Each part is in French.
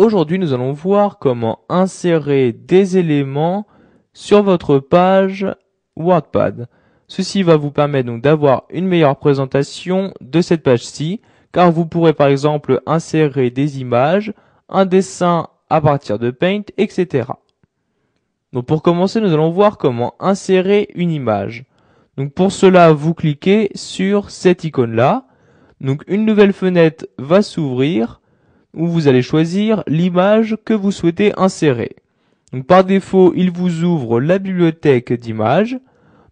Aujourd'hui, nous allons voir comment insérer des éléments sur votre page WordPad. Ceci va vous permettre donc d'avoir une meilleure présentation de cette page-ci, car vous pourrez par exemple insérer des images, un dessin à partir de Paint, etc. Donc pour commencer, nous allons voir comment insérer une image. Donc pour cela, vous cliquez sur cette icône-là. Donc une nouvelle fenêtre va s'ouvrir où vous allez choisir l'image que vous souhaitez insérer. Donc par défaut, il vous ouvre la bibliothèque d'images.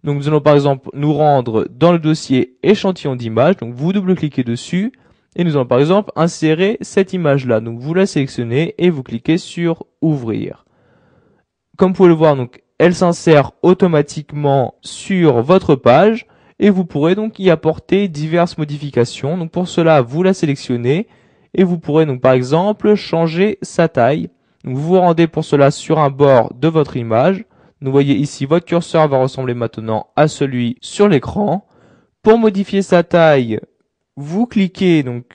Donc nous allons par exemple nous rendre dans le dossier échantillon d'images. Donc vous double-cliquez dessus et nous allons par exemple insérer cette image-là. Donc vous la sélectionnez et vous cliquez sur ouvrir. Comme vous pouvez le voir, donc elle s'insère automatiquement sur votre page et vous pourrez donc y apporter diverses modifications. Donc pour cela, vous la sélectionnez et vous pourrez donc par exemple changer sa taille. Donc vous vous rendez pour cela sur un bord de votre image. Vous voyez ici votre curseur va ressembler maintenant à celui sur l'écran. Pour modifier sa taille, vous cliquez donc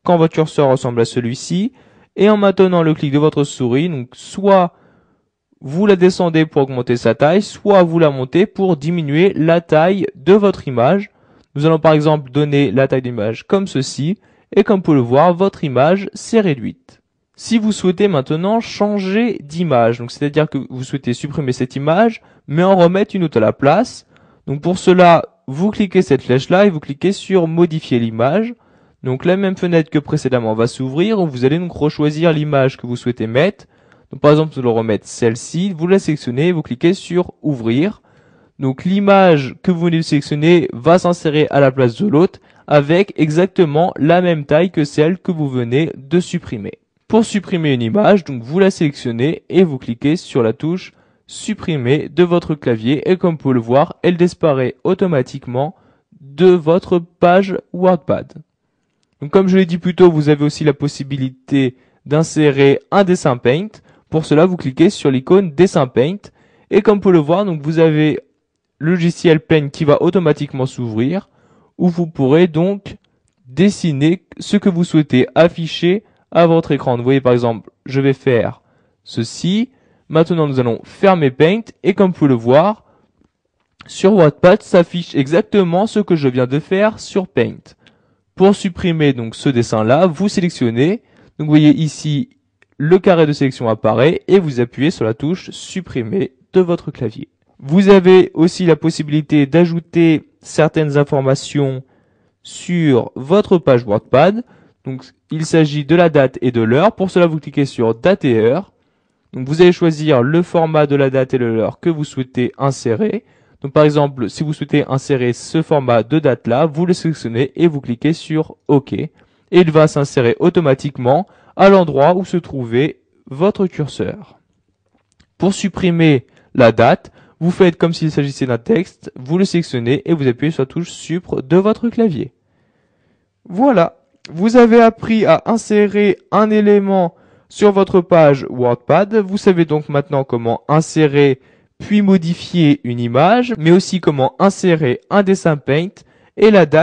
quand votre curseur ressemble à celui-ci et en maintenant le clic de votre souris, donc soit vous la descendez pour augmenter sa taille, soit vous la montez pour diminuer la taille de votre image. Nous allons par exemple donner la taille d'image comme ceci, et comme vous pouvez le voir, votre image s'est réduite. Si vous souhaitez maintenant changer d'image, donc c'est-à-dire que vous souhaitez supprimer cette image, mais en remettre une autre à la place, donc pour cela, vous cliquez cette flèche-là et vous cliquez sur modifier l'image. Donc la même fenêtre que précédemment va s'ouvrir, où vous allez donc rechoisir l'image que vous souhaitez mettre. Donc par exemple, vous allez remettre celle-ci, vous la sélectionnez, vous cliquez sur ouvrir. Donc l'image que vous venez de sélectionner va s'insérer à la place de l'autre avec exactement la même taille que celle que vous venez de supprimer. Pour supprimer une image, donc vous la sélectionnez et vous cliquez sur la touche supprimer de votre clavier et comme vous pouvez le voir, elle disparaît automatiquement de votre page WordPad. Donc comme je l'ai dit plus tôt, vous avez aussi la possibilité d'insérer un dessin Paint. Pour cela, vous cliquez sur l'icône dessin Paint et comme vous pouvez le voir, donc vous avez le logiciel Paint qui va automatiquement s'ouvrir où vous pourrez donc dessiner ce que vous souhaitez afficher à votre écran. Vous voyez par exemple, je vais faire ceci. Maintenant, nous allons fermer Paint et comme vous pouvez le voir, sur WordPad s'affiche exactement ce que je viens de faire sur Paint. Pour supprimer donc ce dessin-là, vous sélectionnez. Donc vous voyez ici, le carré de sélection apparaît et vous appuyez sur la touche supprimer de votre clavier. Vous avez aussi la possibilité d'ajouter certaines informations sur votre page WordPad. Donc il s'agit de la date et de l'heure. Pour cela, vous cliquez sur date et heure. Donc vous allez choisir le format de la date et de l'heure que vous souhaitez insérer. Donc par exemple, si vous souhaitez insérer ce format de date là, vous le sélectionnez et vous cliquez sur OK. Et il va s'insérer automatiquement à l'endroit où se trouvait votre curseur. Pour supprimer la date, vous faites comme s'il s'agissait d'un texte, vous le sélectionnez et vous appuyez sur la touche Supr de votre clavier. Voilà, vous avez appris à insérer un élément sur votre page WordPad. Vous savez donc maintenant comment insérer puis modifier une image, mais aussi comment insérer un dessin Paint et la date.